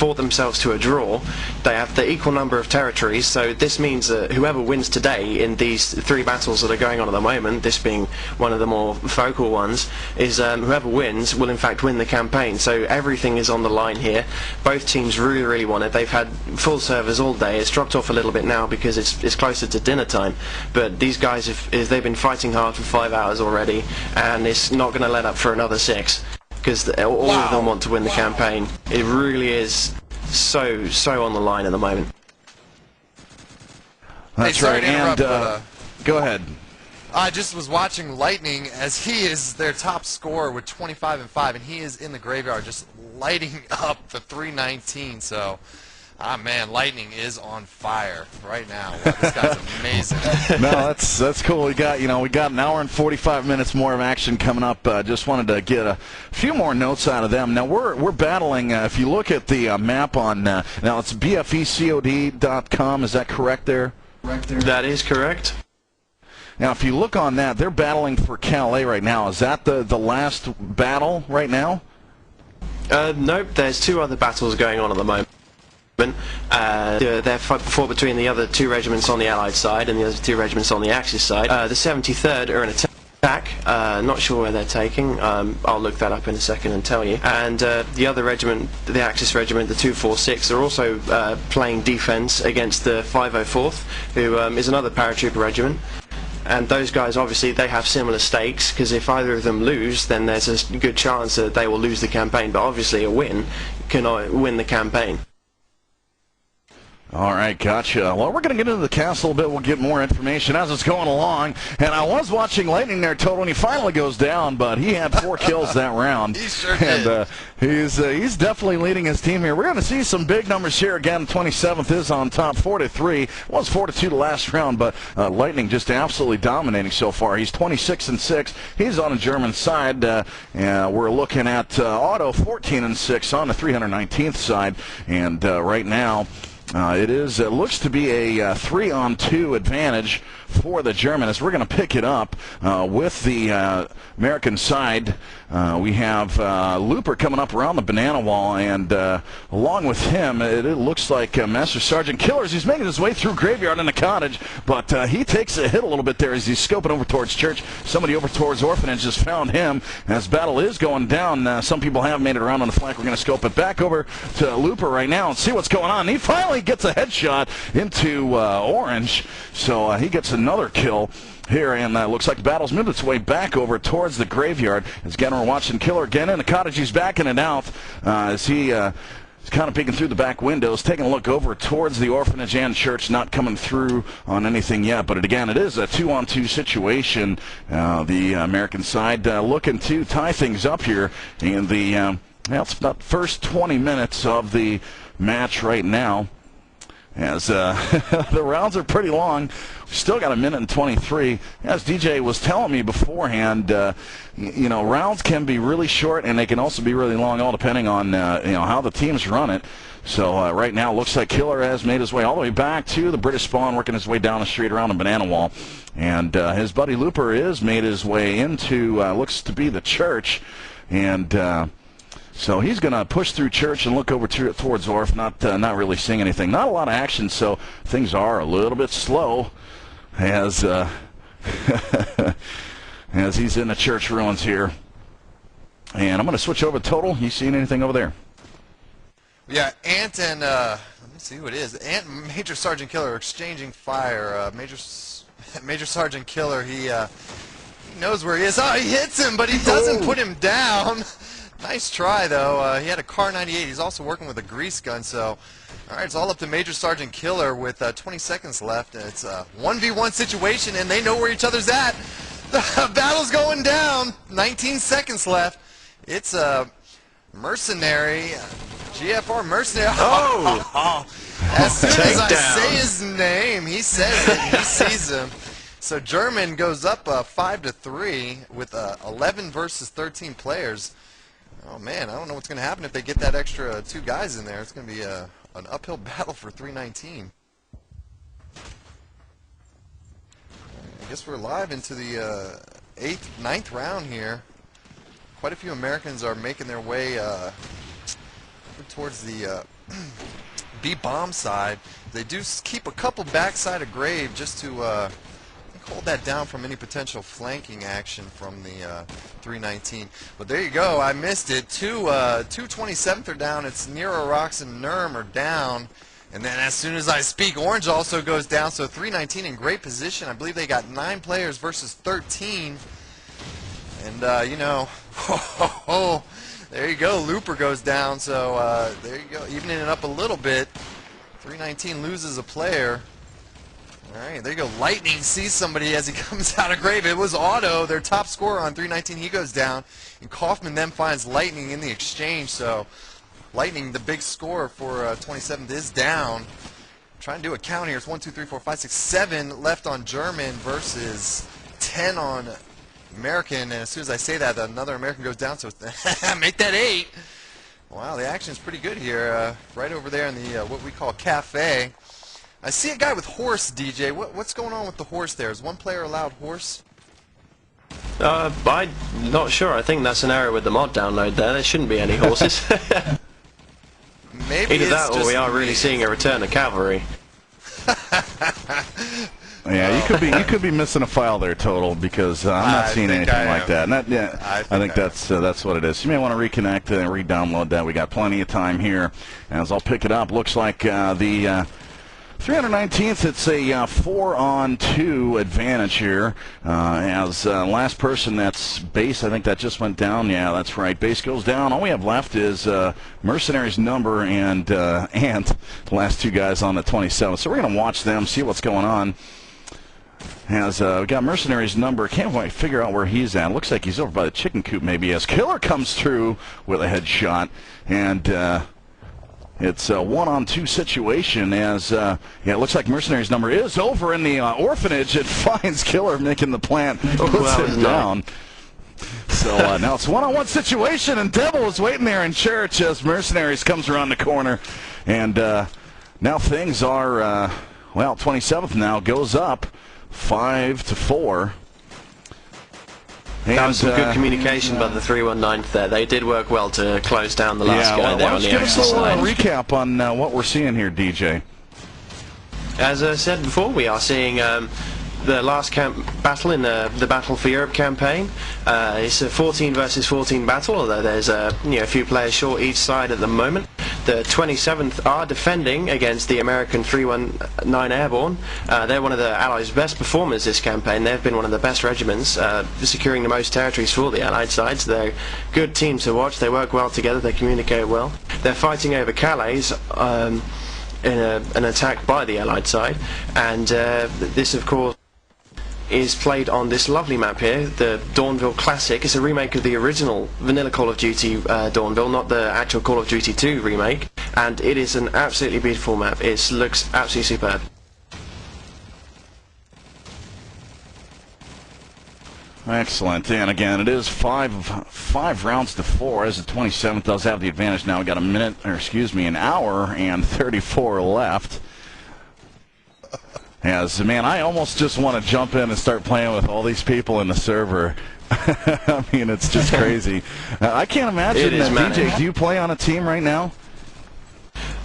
fought themselves to a draw. They have the equal number of territories, so this means that whoever wins today in these 3 battles that are going on at the moment, this being one of the more focal ones, is whoever wins will in fact win the campaign. So everything is on the line here. Both teams really want it. They've had full servers all day. It's dropped off a little bit now because it's closer to dinner time, but these guys they've been fighting hard for 5 hours already, and it's not going to let up for another 6, because all of them want to win the campaign. It really is so on the line at the moment. That's right. And go ahead. I just was watching Lightning, as he is their top scorer with 25-5, and he is in the graveyard just lighting up the 319. So, man, Lightning is on fire right now. Wow, this guy's amazing. No, that's cool. We got an hour and 45 minutes more of action coming up. Just wanted to get a few more notes out of them. Now we're battling. If you look at the map on now, it's bfecod.com. Is that correct there? That is correct. Now, if you look on that, they're battling for Calais right now. Is that the last battle right now? Nope. There's 2 other battles going on at the moment. They're fought between the other 2 regiments on the Allied side and the other 2 regiments on the Axis side. The 73rd are in attack. Not sure where they're taking. I'll look that up in a second and tell you. And the other regiment, the Axis regiment, the 246, are also playing defense against the 504th, who is another paratrooper regiment. And those guys, obviously, they have similar stakes, because if either of them lose, then there's a good chance that they will lose the campaign. But obviously a win can win the campaign. All right, gotcha. Well, we're going to get into the castle a bit. We'll get more information as it's going along. And I was watching Lightning there, Total, and he finally goes down, but he had 4 kills that round. He sure did. And he's definitely leading his team here. We're going to see some big numbers here. Again, 27th is on top, 4-3. Was 4-2 the last round, but Lightning just absolutely dominating so far. He's 26-6. He's on the German side. We're looking at Otto 14-6 on the 319th side. And right now, it looks to be a 3-on-2 advantage for the Germans. We're going to pick it up with the American side. We have Looper coming up around the banana wall, and along with him, it looks like Master Sergeant Killers. He's making his way through Graveyard in the cottage, but he takes a hit a little bit there as he's scoping over towards Church. Somebody over towards Orphanage just found him as battle is going down. Some people have made it around on the flank. We're going to scope it back over to Looper right now and see what's going on. He finally gets a headshot into Orange, so he gets another kill here, and looks like the battle's moved its way back over towards the graveyard. As again, we're watching Killer again in the cottage. He's backing it out as he is kind of peeking through the back windows, taking a look over towards the Orphanage and Church, not coming through on anything yet. But again, it is a 2-on-2 situation. The American side looking to tie things up here in the it's about the first 20 minutes of the match right now. As the rounds are pretty long. We've still got 1:23. As DJ was telling me beforehand, rounds can be really short and they can also be really long, all depending on how the teams run it. So right now, it looks like Killer has made his way all the way back to the British spawn, working his way down the street around the banana wall, and his buddy Looper is made his way into looks to be the Church, and. So he's going to push through Church and look over towards Orf, not really seeing anything. Not a lot of action, so things are a little bit slow as as he's in the Church ruins here. And I'm going to switch over to Total. You seeing anything over there? Yeah, Ant and, let me see who it is. Ant and Major Sergeant Killer are exchanging fire. Major Sergeant Killer, he knows where he is. Oh, he hits him, but he doesn't put him down. Nice try, though. He had a Car 98. He's also working with a grease gun, so all right, it's all up to Major Sergeant Killer with 20 seconds left. It's a 1v1 situation, and they know where each other's at. The battle's going down. 19 seconds left. It's a mercenary, GFR mercenary. Oh! As soon as I say his name, he says it. He sees him. So German goes up 5-3 with 11 versus 13 players. Oh man, I don't know what's going to happen if they get that extra 2 guys in there. It's going to be an uphill battle for 319. I guess we're live into the 9th round here. Quite a few Americans are making their way towards the B bomb side. They do keep a couple backside of grave just to hold that down from any potential flanking action from the 319. But there you go. I missed it. 227th are down. It's Nero, Rocks, and Nerm are down. And then as soon as I speak, Orange also goes down. So 319 in great position. I believe they got 9 players versus 13. And, you know, there you go. Looper goes down. So there you go. Evening it up a little bit. 319 loses a player. All right, there you go. Lightning sees somebody as he comes out of grave. It was Otto, their top scorer on 319. He goes down. And Kaufman then finds Lightning in the exchange. So Lightning, the big scorer for 27th, is down. Trying to do a count here. It's 1, 2, 3, 4, 5, 6, 7 left on German versus 10 on American. And as soon as I say that, another American goes down. So make that 8. Wow, the action's pretty good here. Right over there in the what we call cafe. I see a guy with horse, DJ. What's going on with the horse there? Is one player allowed horse? I'm not sure. I think that's an error with the mod download there. There shouldn't be any horses. Maybe either it's that or just we are really seeing a return of cavalry. Yeah, you could be missing a file there, Total, because I'm not seeing anything like that. I think that's what it is. You may want to reconnect and re-download that. We got plenty of time here. As I'll pick it up, looks like the 319th, it's a 4-on-2 advantage here. As last person, that's base. I think that just went down. Yeah, that's right. Base goes down. All we have left is Mercenaries number and Ant, the last 2 guys on the 27th. So we're going to watch them, see what's going on. As we got Mercenaries number, can't quite figure out where he's at. Looks like he's over by the chicken coop maybe. As Killer comes through with a headshot, and it's a 1-on-2 situation. As yeah, it looks like Mercenaries number is over in the orphanage. It finds Killer making the plant, puts him down. So now it's a 1-on-1 situation, and Devil is waiting there in church as Mercenaries comes around the corner, and now things are well, 27th now goes up 5-4. That was some good communication by the 319th there. They did work well to close down the last guy there on the extra side. Give us a recap on what we're seeing here, DJ. As I said before, we are seeing the last battle in the Battle for Europe campaign. It's a 14 versus 14 battle, although there's a few players short each side at the moment. The 27th are defending against the American 319 Airborne. They're one of the Allies' best performers this campaign. They've been one of the best regiments, securing the most territories for the Allied sides. They're a good team to watch. They work well together. They communicate well. They're fighting over Calais in an attack by the Allied side, and this, of course, is played on this lovely map here, the Dawnville Classic. It's a remake of the original vanilla Call of Duty Dawnville, not the actual Call of Duty 2 remake, and it is an absolutely beautiful map. It looks absolutely superb. Excellent, and again, it is five rounds to 4, as the 27th does have the advantage now. We got an hour and 34 left. As, man, I almost just want to jump in and start playing with all these people in the server. I mean, it's just crazy. I can't imagine that. DJ, do you play on a team right now?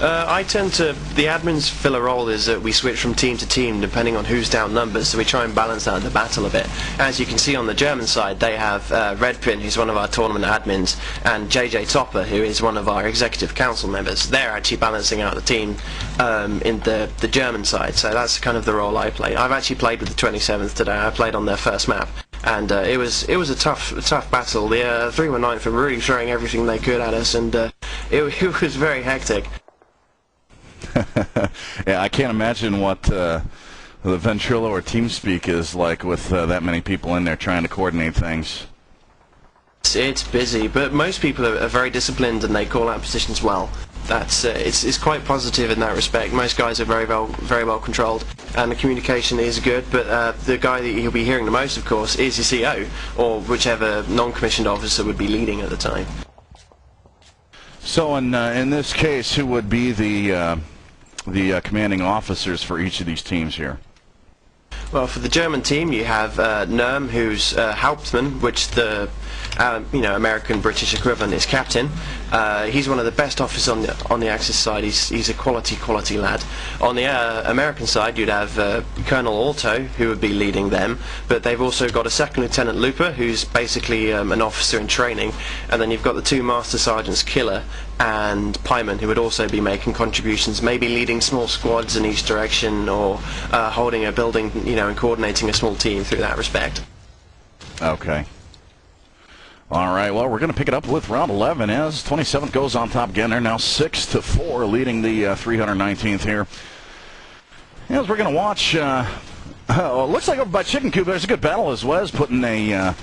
I tend to, the admins fill a role is that we switch from team to team depending on who's down numbers, so we try and balance out the battle a bit. As you can see on the German side, they have Redpin, who's one of our tournament admins, and JJ Topper, who is one of our executive council members. They're actually balancing out the team in the German side, so that's kind of the role I play. I've actually played with the 27th today. I played on their first map, and it was a tough battle. The 319 were really throwing everything they could at us, and it was very hectic. Yeah, I can't imagine what the Ventrilo or TeamSpeak is like with that many people in there trying to coordinate things. It's busy, but most people are very disciplined and they call out positions well. That's it's quite positive in that respect. Most guys are very well controlled, and the communication is good. But the guy that you'll be hearing the most, of course, is your CO or whichever non-commissioned officer would be leading at the time. So in this case, who would be the commanding officers for each of these teams here? Well, for the German team, you have Nurm, who's Hauptmann, which the American-British equivalent is captain. He's one of the best officers on the Axis side. He's a quality lad. On the American side, you'd have Colonel Alto, who would be leading them, but they've also got a second lieutenant Looper, who's basically an officer in training, and then you've got the two master sergeants Killer and Pyman, who would also be making contributions, maybe leading small squads in each direction, or holding a building, and coordinating a small team through that respect. Okay. All right, well, we're going to pick it up with round 11 as 27th goes on top again. They're now 6-4, leading the 319th here. As we're going to watch, it looks like over by Chicken Coop, there's a good battle as Wes putting a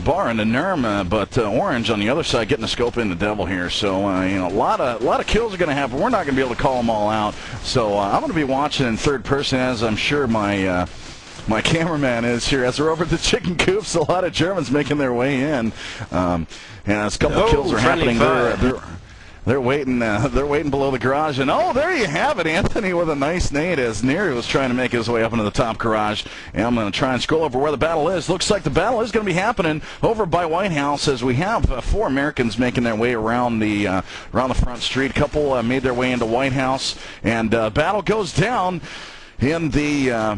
bar into Nurm, but Orange on the other side getting a scope in the Devil here. So, a lot of kills are going to happen. We're not going to be able to call them all out. So I'm going to be watching in third person, as I'm sure my cameraman is here. As we're over at the Chicken Coops, a lot of Germans making their way in. And as a couple of kills are happening, they're waiting below the garage. And there you have it, Anthony, with a nice nade as Neary was trying to make his way up into the top garage. And I'm going to try and scroll over where the battle is. Looks like the battle is going to be happening over by White House, as we have 4 Americans making their way around the front street. A couple made their way into White House, and battle goes down in the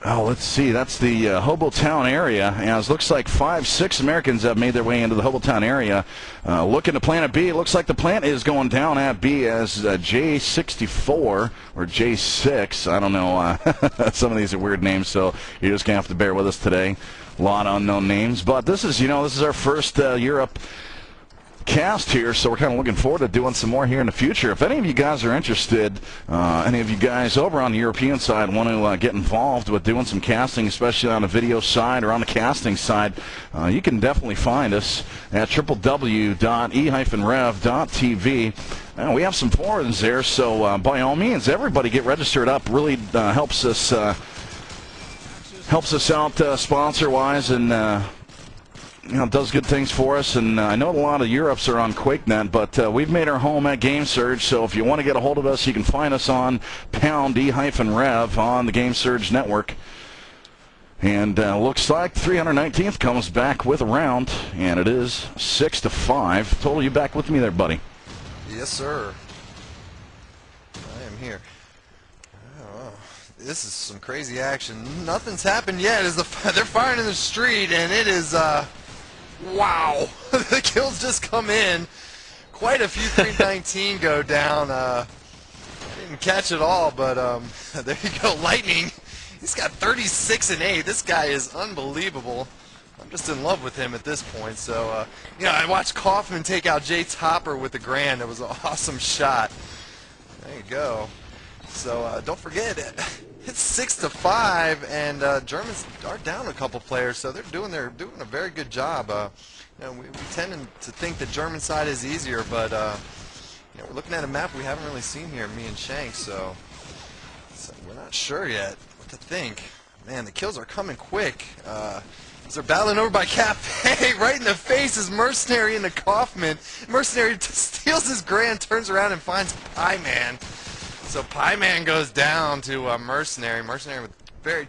let's see, that's the Hobotown area, as looks like 5-6 Americans have made their way into the Hobotown area. Looking to Planet B, it looks like the plant is going down at B as J64 or J6. I don't know. Some of these are weird names, so you're just going to have to bear with us today. A lot of unknown names, but this is our first Europe cast here, so we're kind of looking forward to doing some more here in the future. If any of you guys are interested, any of you guys over on the European side want to get involved with doing some casting, especially on the video side or on the casting side, you can definitely find us at www.e-rev.tv. We have some forums there, so by all means, everybody get registered up. Really helps us out sponsor-wise, and does good things for us. And I know a lot of Europes are on QuakeNet, but we've made our home at GameSurge, so if you want to get a hold of us, you can find us on #E-Rev on the GameSurge network. And looks like 319th comes back with a round, and it is 6-5. Total, you back with me there, buddy? Yes, sir. I am here. This is some crazy action. Nothing's happened yet. They're firing in the street, and it is wow. The kills just come in. Quite a few 319 go down. I didn't catch it all, but there you go. Lightning. He's got 36 and 8. This guy is unbelievable. I'm just in love with him at this point. So I watched Kaufman take out Jay Topper with the grand. It was an awesome shot. There you go. So don't forget it. It's 6-5, and Germans are down a couple players, so they're doing a very good job. We tend to think the German side is easier, but we're looking at a map we haven't really seen here, me and Shank, so we're not sure yet what to think. Man, the kills are coming quick. As they're battling over by Cafe, right in the face is Mercenary into Kaufman. Mercenary steals his grand, turns around and finds Pie Man. So Pie Man goes down to Mercenary. Mercenary with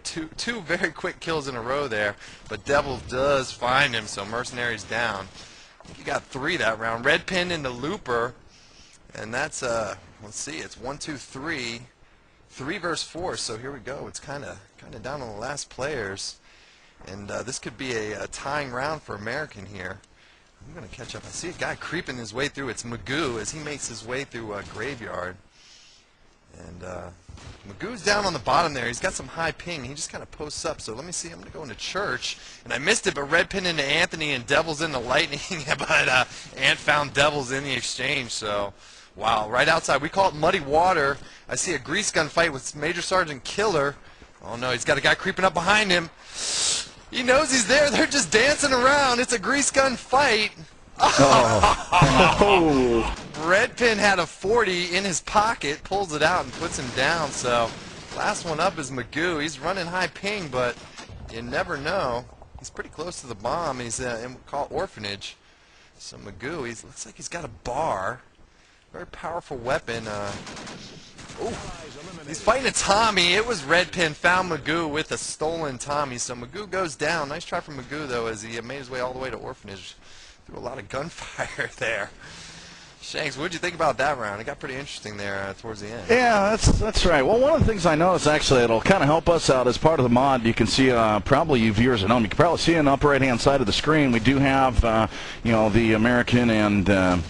two very quick kills in a row there, but Devil does find him, so Mercenary's down. I think he got 3 that round. Red Pin into Looper, and that's let's see, it's 1, 2, 3, 3 versus 4. So here we go. It's kind of down on the last players, and this could be a tying round for American here. I'm gonna catch up. I see a guy creeping his way through. It's Magoo as he makes his way through Graveyard. And Magoo's down on the bottom there. He's got some high ping. He just kind of posts up. So let me see. I'm going to go into Church. And I missed it, but Red Pin into Anthony and Devil's into Lightning. But Ant found Devil's in the exchange. So, wow. Right outside. We call it Muddy Water. I see a grease gun fight with Major Sergeant Killer. Oh, no. He's got a guy creeping up behind him. He knows he's there. They're just dancing around. It's a grease gun fight. Oh. Red Pin had a 40 in his pocket, pulls it out and puts him down. So last one up is Magoo. He's running high ping, but you never know. He's pretty close to the bomb. He's in called Orphanage. So Magoo, looks like he's got a bar. Very powerful weapon. Ooh. He's fighting a Tommy. It was Red Pin found Magoo with a stolen Tommy, so Magoo goes down. Nice try from Magoo, though, as he made his way all the way to Orphanage. Threw a lot of gunfire there. Shanks, what did you think about that round? It got pretty interesting there towards the end. Yeah, that's right. Well, one of the things I noticed, actually, it'll kind of help us out as part of the mod. You can see, probably you viewers at home, you can probably see on the upper right-hand side of the screen, we do have, you know, the American and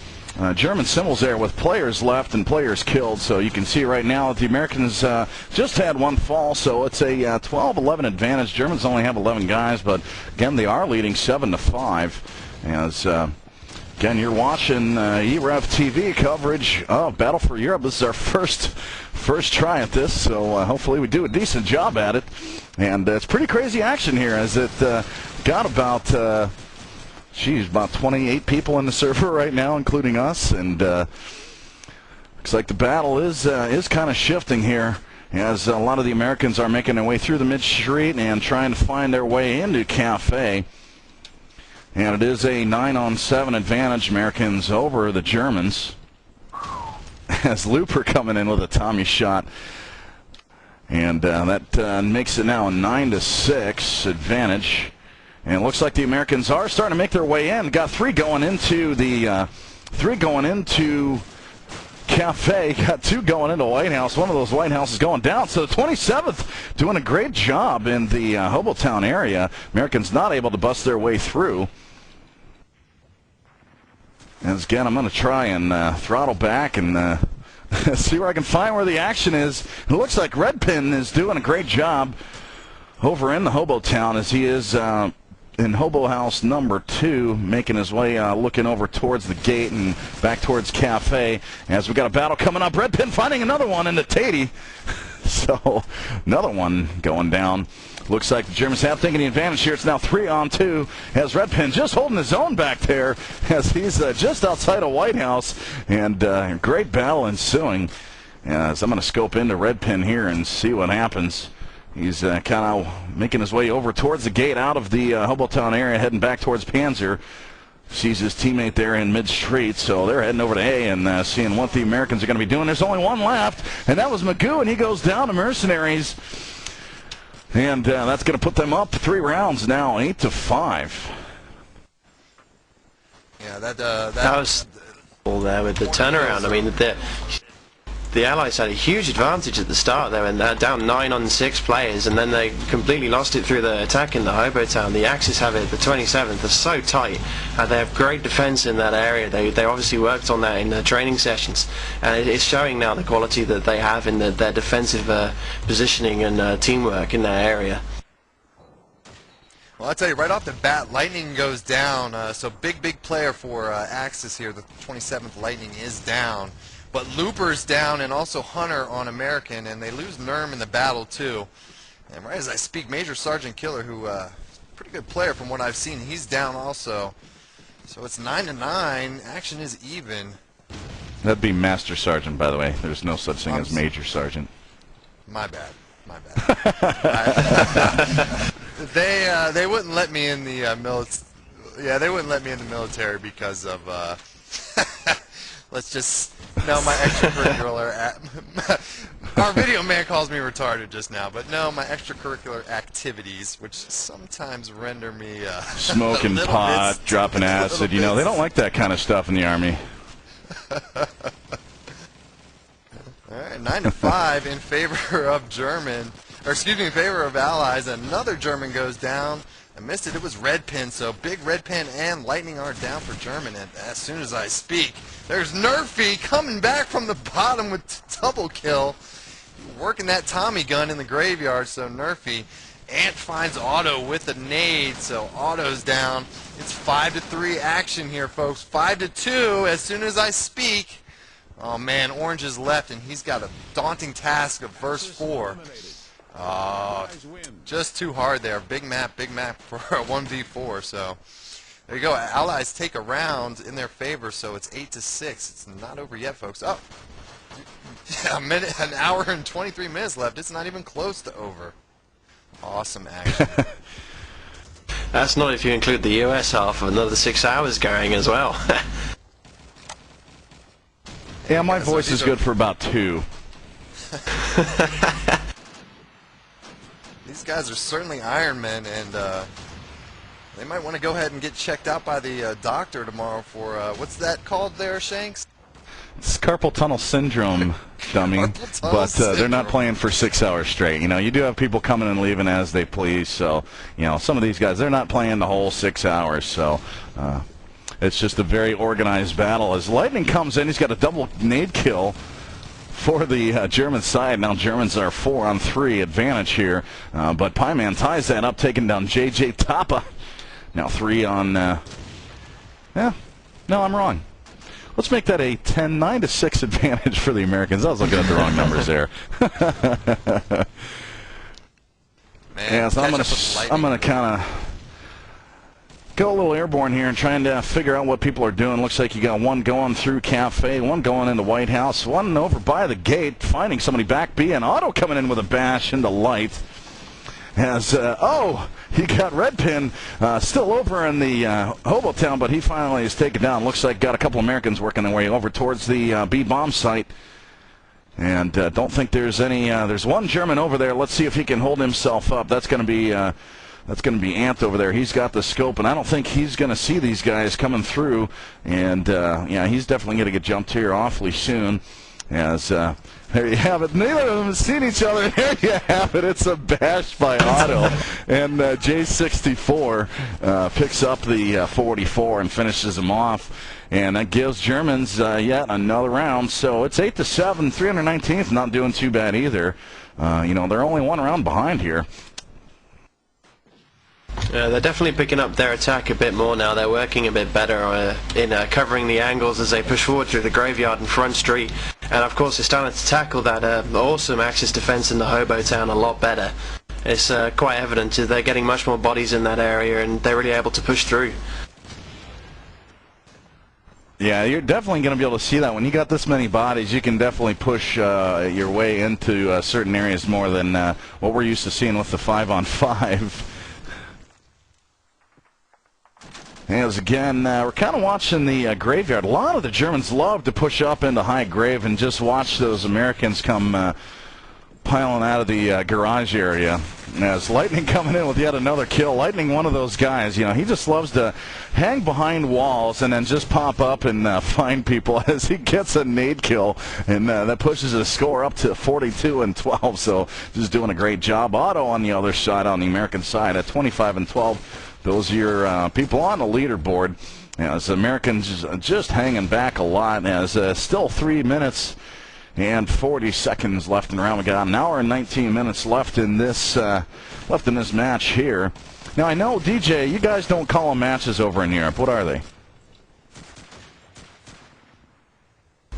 German symbols there with players left and players killed. So you can see right now that the Americans just had one fall, so it's a 12-11 advantage. Germans only have 11 guys, but again, they are leading 7-5. As again, you're watching e-rev TV coverage of Battle for Europe. This is our first try at this, so hopefully we do a decent job at it. And it's pretty crazy action here, as it got about about 28 people in the server right now, including us, and looks like the battle is kind of shifting here, as a lot of the Americans are making their way through the mid-street and trying to find their way into Cafe. And it is a 9-on-7 advantage, Americans over the Germans. As Looper coming in with a Tommy shot. And that makes it now a 9-6 advantage. And it looks like the Americans are starting to make their way in. Got three going into Cafe. Got two going into White House. One of those White Houses going down. So the 27th doing a great job in the Hobotown area. Americans not able to bust their way through. And again, I'm going to try and throttle back and see where I can find where the action is. It looks like Red Pin is doing a great job over in the Hobotown, as he is in Hobo House number 2, making his way looking over towards the gate and back towards Cafe. As we got a battle coming up, Red Pin finding another one into Tatey. So another one going down. Looks like the Germans have taken the advantage here. It's now 3-on-2 as Red Pin just holding his own back there, as he's just outside of White House. And great battle ensuing. As I'm going to scope into Red Pin here and see what happens. He's kind of making his way over towards the gate out of the Hobotown area, heading back towards Panzer. Sees his teammate there in mid-street, so they're heading over to A and seeing what the Americans are going to be doing. There's only one left, and that was Magoo, and he goes down to Mercenaries. And that's going to put them up 3 rounds now, 8-5. Yeah, that was all there with the turnaround. I mean, the Allies had a huge advantage at the start there, and they're down 9-on-6 players, and then they completely lost it through the attack in the Hobotown. The Axis have it, the 27th are so tight, and they have great defense in that area. They obviously worked on that in their training sessions, and it's showing now the quality that they have in their defensive positioning and teamwork in that area. Well, I'll tell you, right off the bat, Lightning goes down, so big player for Axis here. The 27th Lightning is down. But Looper's down, and also Hunter on American, and they lose Nerm in the battle too. And right as I speak, Major Sergeant Killer, who pretty good player from what I've seen, he's down also. So it's 9-9. Action is even. That'd be Master Sergeant, by the way. There's no such thing as Major Sergeant. My bad. My bad. They wouldn't let me in the military. Yeah, they wouldn't let me in the military because of. Let's just. No, my extracurricular. Our video man calls me retarded just now, but no, my extracurricular activities, which sometimes render me smoking pot, dropping acid. You know, they don't like that kind of stuff in the Army. All right, 9-5 in favor of German, or excuse me, in favor of Allies. Another German goes down. I missed it. It was Red Pin. So big Red Pin and Lightning are down for German. And as soon as I speak, there's Nerfy coming back from the bottom with double kill, working that Tommy gun in the graveyard. So Nerfy. Ant finds Otto with a nade. So Otto's down. It's 5-3 action here, folks. 5-2 as soon as I speak. Oh man, Orange is left, and he's got a daunting task of verse 4. Just too hard there. Big map for a 1v4. So there you go. Allies take a round in their favor, so it's 8-6. It's not over yet, folks. Oh, an hour and 23 minutes left. It's not even close to over. Awesome action. That's not if you include the US half of another 6 hours going as well. Yeah, my voice is good for about 2. These guys are certainly Ironmen, and they might want to go ahead and get checked out by the doctor tomorrow for, what's that called there, Shanks? It's carpal tunnel syndrome, dummy. Carpal tunnel But they're not syndrome. playing for 6 hours straight. You know, you do have people coming and leaving as they please. So, you know, some of these guys, they're not playing the whole 6 hours. So, it's just a very organized battle. As Lightning comes in, he's got a double nade kill for the German side. Now Germans are 4-on-3 advantage here. But Pieman ties that up, taking down J.J. Tapa. Now 3 on, yeah, no, I'm wrong. Let's make that a 9-6 advantage for the Americans. I was looking at the wrong numbers there. Man, Yeah, so catch up with I'm gonna Lightning. kind of go a little airborne here and trying to figure out what people are doing. Looks like you got one going through Cafe, one going into White House, one over by the gate, finding somebody back B, and Otto coming in with a bash into light. As, oh, he got Red Pin still over in the Hobotown, but he finally is taken down. Looks like got a couple Americans working their way over towards the B-bomb site. And don't think there's any, there's one German over there. Let's see if he can hold himself up. That's going to be Ant over there. He's got the scope, and I don't think he's going to see these guys coming through. And, yeah, he's definitely going to get jumped here awfully soon. As, there you have it. Neither of them have seen each other. There you have it. It's a bash by Otto. And J64 picks up the 44 and finishes him off. And that gives Germans yet another round. So it's 8-7. 319th not doing too bad either. You know, they're only one round behind here. They're definitely picking up their attack a bit more now. They're working a bit better in covering the angles as they push forward through the graveyard and front street. And of course they're starting to tackle that awesome Axis defense in the Hobotown a lot better. It's quite evident they're getting much more bodies in that area, and they're really able to push through. Yeah, you're definitely going to be able to see that. When you got this many bodies, you can definitely push your way into certain areas more than what we're used to seeing with the 5-on-5. As again, we're kind of watching the graveyard. A lot of the Germans love to push up into high grave and just watch those Americans come piling out of the garage area. As Lightning coming in with yet another kill. Lightning, one of those guys, you know, he just loves to hang behind walls and then just pop up and find people as he gets a nade kill, and that pushes his score up to 42-12. So just doing a great job. Otto on the other side, on the American side, at 25-12. Those are your people on the leaderboard. As Americans just hanging back a lot, as still 3 minutes and 40 seconds left in the round. We got an hour and 19 minutes left in this match here. Now I know, DJ, you guys don't call them matches over in Europe. What are they?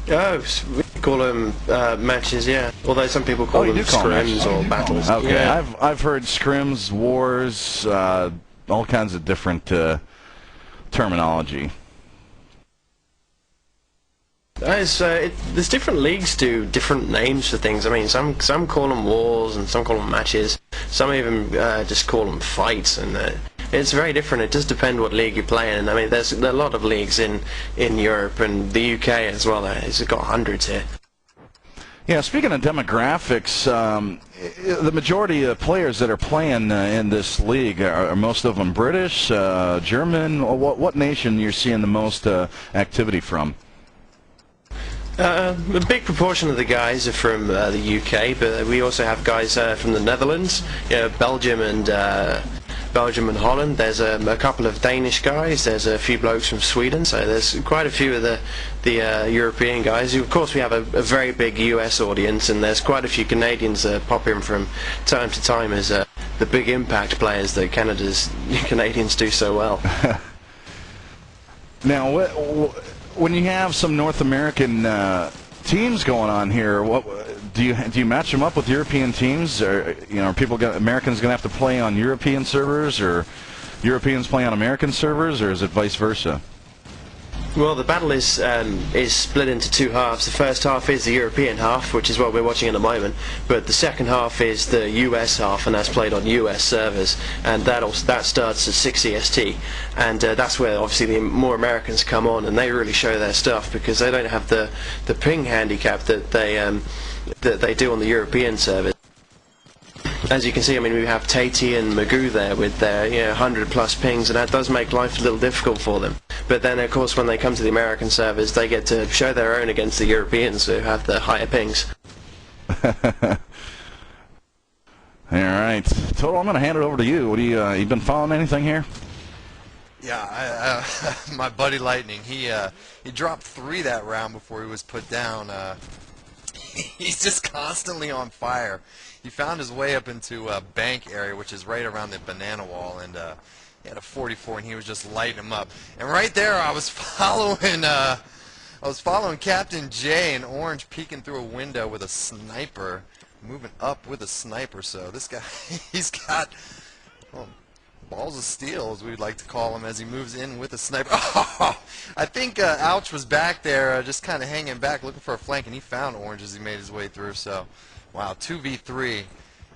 Oh, we call them matches, yeah. Although some people call them scrims or battles. Okay, yeah. I've heard scrims, wars, all kinds of different terminology. There's different leagues do different names for things. I mean, some call them wars and some call them matches. Some even just call them fights, and it's very different. It does depend what league you're playing. And I mean, there are a lot of leagues in Europe and the UK as well. It's got hundreds here. Yeah, speaking of demographics, the majority of players that are playing in this league, are most of them British, German? What nation you're seeing the most activity from? A big proportion of the guys are from the UK, but we also have guys from the Netherlands, Belgium and Holland. There's a couple of Danish guys. There's a few blokes from Sweden. So there's quite a few of the European guys. Of course, we have a very big US audience, and there's quite a few Canadians that pop in from time to time as the big impact players that Canada's Canadians do so well. Now, when you have some North American teams going on here, what do you match them up with European teams? Or are Americans going to have to play on European servers, or Europeans play on American servers, or is it vice versa? Well, the battle is split into two halves. The first half is the European half, which is what we're watching at the moment, but the second half is the US half, and that's played on US servers, and that starts at 6 EST, and that's where obviously the more Americans come on, and they really show their stuff because they don't have the ping handicap that that they do on the European servers. As you can see, I mean, we have Tatey and Magoo there with their 100+ pings, and that does make life a little difficult for them. But then, of course, when they come to the American servers, they get to show their own against the Europeans who have the higher pings. All right, Total, I'm going to hand it over to you. What do you been following anything here? Yeah, my buddy Lightning, he dropped 3 that round before he was put down. He's just constantly on fire. He found his way up into bank area, which is right around the banana wall, and he had a 44, and he was just lighting him up. And right there, I was following Captain J in orange, peeking through a window with a sniper, moving up with a sniper. So this guy, he's got balls of steel, as we'd like to call him, as he moves in with a sniper. Oh, I think Ouch was back there, just kind of hanging back, looking for a flank, and he found orange as he made his way through. So, wow, 2v3,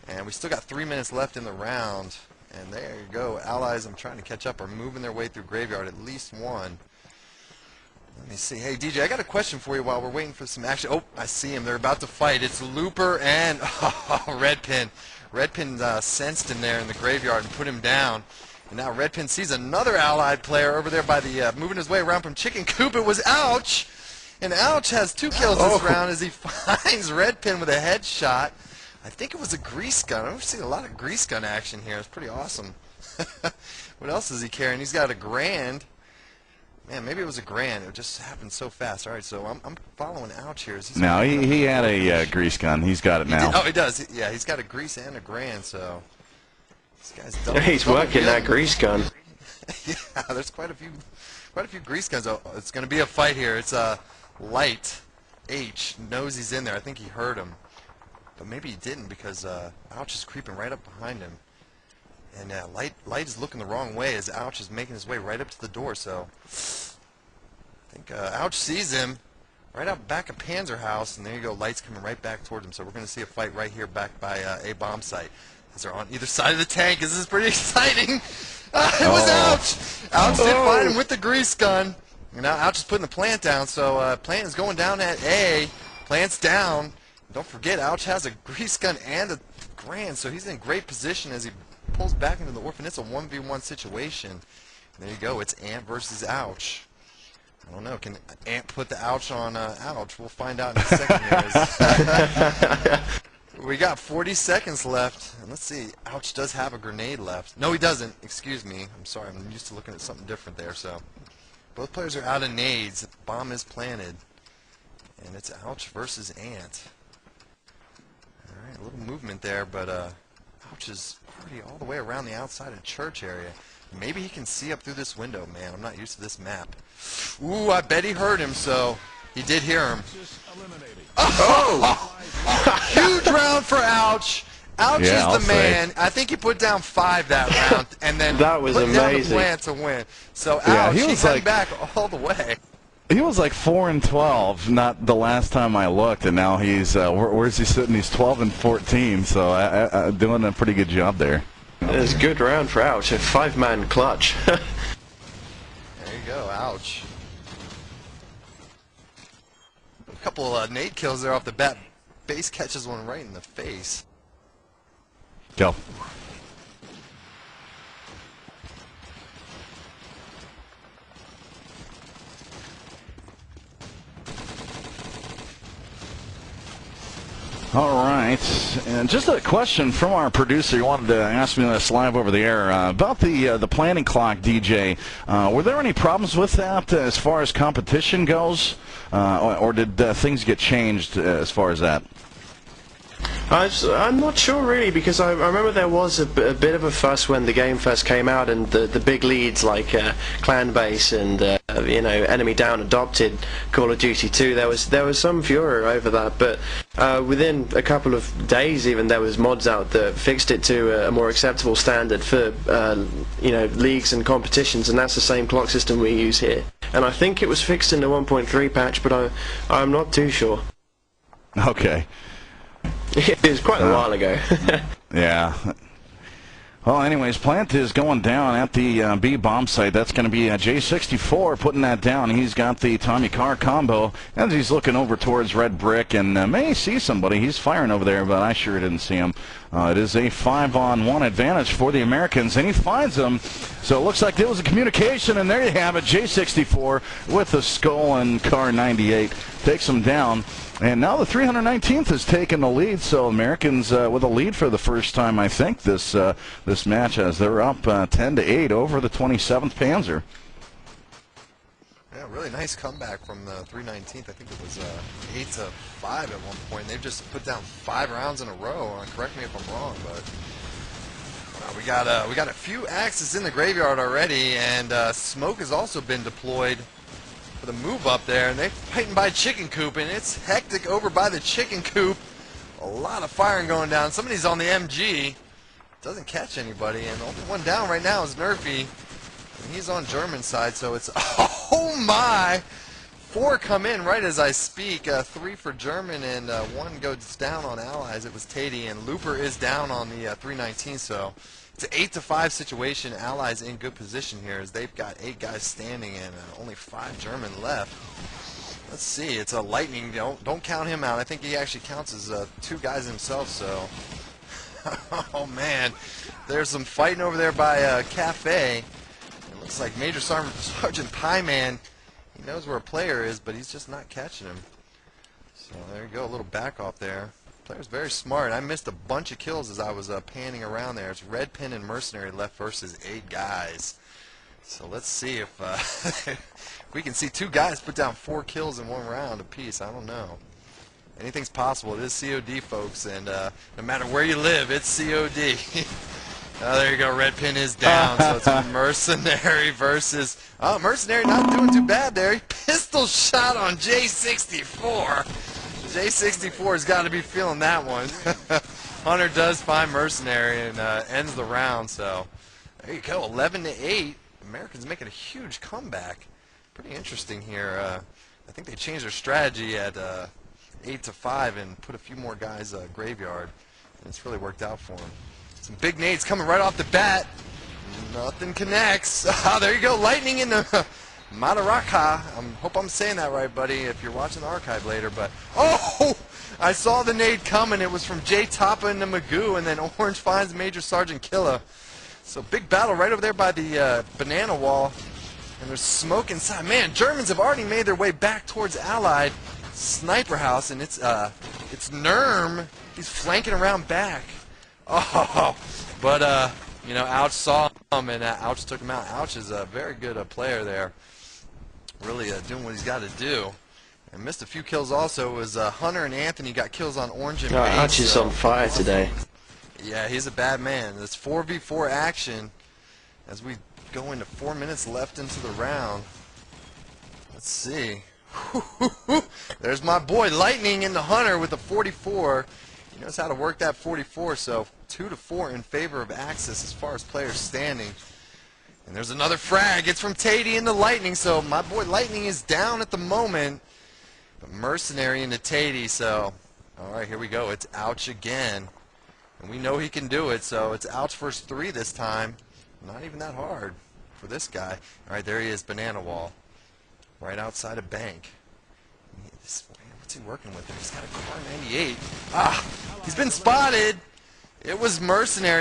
and we still got 3 minutes left in the round. And there you go, allies, I'm trying to catch up, are moving their way through graveyard, at least one. Let me see. Hey, DJ, I got a question for you while we're waiting for some action. Oh, I see him. They're about to fight. It's Looper and Redpin. Redpin sensed him there in the graveyard and put him down. And now Redpin sees another allied player over there by the moving his way around from Chicken Coop. It was Ouch. And Ouch has 2 kills this round as he finds Redpin with a headshot. I think it was a grease gun. I've seen a lot of grease gun action here. It's pretty awesome. What else is he carrying? He's got a Grand. Man, maybe it was a Grand. It just happened so fast. All right, so I'm following Ouch here. No, he had a grease gun. He's got it now. Oh, he does. Yeah, he's got a grease and a Grand, so this guy's double. He's working that grease gun. Yeah, there's quite a few grease guns. Oh, it's going to be a fight here. It's Light H knows he's in there. I think he heard him, but maybe he didn't because Ouch is creeping right up behind him. And Light is looking the wrong way as Ouch is making his way right up to the door. So I think Ouch sees him right out back of Panzer House, and there you go. Light's coming right back towards him. So we're going to see a fight right here back by a bomb site. As they're on either side of the tank. This is pretty exciting. It was Ouch. Ouch did find him with the grease gun. And now Ouch is putting the plant down. So plant is going down at A. Plant's down. Don't forget, Ouch has a grease gun and a Grand, so he's in great position as he pulls back into the orphan. It's a 1v1 situation. There you go. It's Ant versus Ouch. I don't know. Can Ant put the Ouch on Ouch? We'll find out in a second here. We got 40 seconds left. And let's see. Ouch does have a grenade left. No, he doesn't. Excuse me. I'm sorry. I'm used to looking at something different there. So both players are out of nades. Bomb is planted. And it's Ouch versus Ant. Alright, a little movement there, but Ouch is already all the way around the outside of church area. Maybe he can see up through this window, man. I'm not used to this map. Ooh, I bet he heard him, so he did hear him. Oh! Huge round for Ouch. Ouch is the man. I think he put down 5 that round, and then that was put amazing. down the plant to win. So Ouch, he's like back all the way. He was like 4-12, not the last time I looked, and now he's where's he sitting? He's 12-14, so doing a pretty good job there. It was a good round for Ouch, a 5-man clutch. There you go, Ouch. A couple nade kills there off the bat. Base catches one right in the face. Go. All right, and just a question from our producer. He wanted to ask me this live over the air about the planning clock, DJ. Were there any problems with that as far as competition goes, or did things get changed as far as that? I'm not sure really, because I remember there was a bit of a fuss when the game first came out, and the big leads like Clan Base and Enemy Down adopted Call of Duty 2. There was some furor over that, but within a couple of days even there was mods out that fixed it to a more acceptable standard for leagues and competitions, and that's the same clock system we use here. And I think it was fixed in the 1.3 patch, but I'm not too sure. Okay. It was quite a while ago. Yeah. Well, anyways, Plant is going down at the B bomb site. That's going to be J64 putting that down. He's got the Tommy Carr combo as he's looking over towards Red Brick and may see somebody. He's firing over there, but I sure didn't see him. It is a 5-on-1 advantage for the Americans, and he finds them. So it looks like there was a communication, and there you have it. J64 with the skull, and Carr 98 takes him down. And now the 319th has taken the lead, so Americans with a lead for the first time, I think, this match, as they're up 10-8 over the 27th Panzer. Yeah, really nice comeback from the 319th. I think it was 8-5 at one point. They've just put down 5 rounds in a row. Correct me if I'm wrong, but we got a few axes in the graveyard already, and smoke has also been deployed for the move up there, and they're fighting by chicken coop, and it's hectic over by the chicken coop. A lot of firing going down. Somebody's on the MG, doesn't catch anybody, and the only one down right now is Nerfy, and he's on German side, so it's, oh my, 4 come in right as I speak. 3 for German, and 1 goes down on Allies. It was Tatey, and Looper is down on the 319, so it's an 8-5 situation. Allies in good position here as they've got 8 guys standing and only 5 German left. Let's see. It's a Lightning. Don't count him out. I think he actually counts as 2 guys himself. So, oh man, there's some fighting over there by Cafe. It looks like Major Sergeant Pieman. He knows where a player is, but he's just not catching him. So there you go. A little back off there. Player's very smart. I missed a bunch of kills as I was panning around there. It's Red Pin and Mercenary left versus 8 guys. So let's see if, if we can see 2 guys put down 4 kills in 1 round apiece. I don't know. Anything's possible. It is COD, folks, and no matter where you live, it's COD. Oh, there you go. Red Pin is down, so it's Mercenary versus... Oh, Mercenary not doing too bad there. He pistol shot on J64. J64's got to be feeling that one. Hunter does find Mercenary and ends the round. So there you go, 11-8. Americans making a huge comeback. Pretty interesting here. I think they changed their strategy at 8-5 and put a few more guys graveyard, and it's really worked out for them. Some big nades coming right off the bat. Nothing connects. Ah, there you go, Lightning in the Madaraka. I hope I'm saying that right, buddy, if you're watching the archive later. But oh, I saw the nade coming. It was from J Tapa into Magoo, and then Orange finds Major Sergeant Killa. So big battle right over there by the banana wall, and there's smoke inside. Man, Germans have already made their way back towards Allied Sniper House, and it's Nerm. He's flanking around back. Oh, but you know, Ouch saw him, and Ouch took him out. Ouch is a very good player there. Really doing what he's got to do. And missed a few kills also. It was Hunter and Anthony got kills on Orange and Base. Ouch is on fire today. Yeah, he's a bad man. It's 4v4 action as we go into 4 minutes left into the round. Let's see. There's my boy Lightning in the Hunter with a 44. He knows how to work that 44, so 2-4 in favor of Axis as far as players standing. And there's another frag. It's from Tatey into Lightning, so my boy Lightning is down at the moment. But Mercenary into Tatey, so alright, here we go. It's Ouch again. And we know he can do it, so it's Ouch first 3 this time. Not even that hard for this guy. Alright, there he is, Banana Wall. Right outside a bank. What's he working with there? He's got a Car 98. Ah, he's been spotted. It was Mercenary.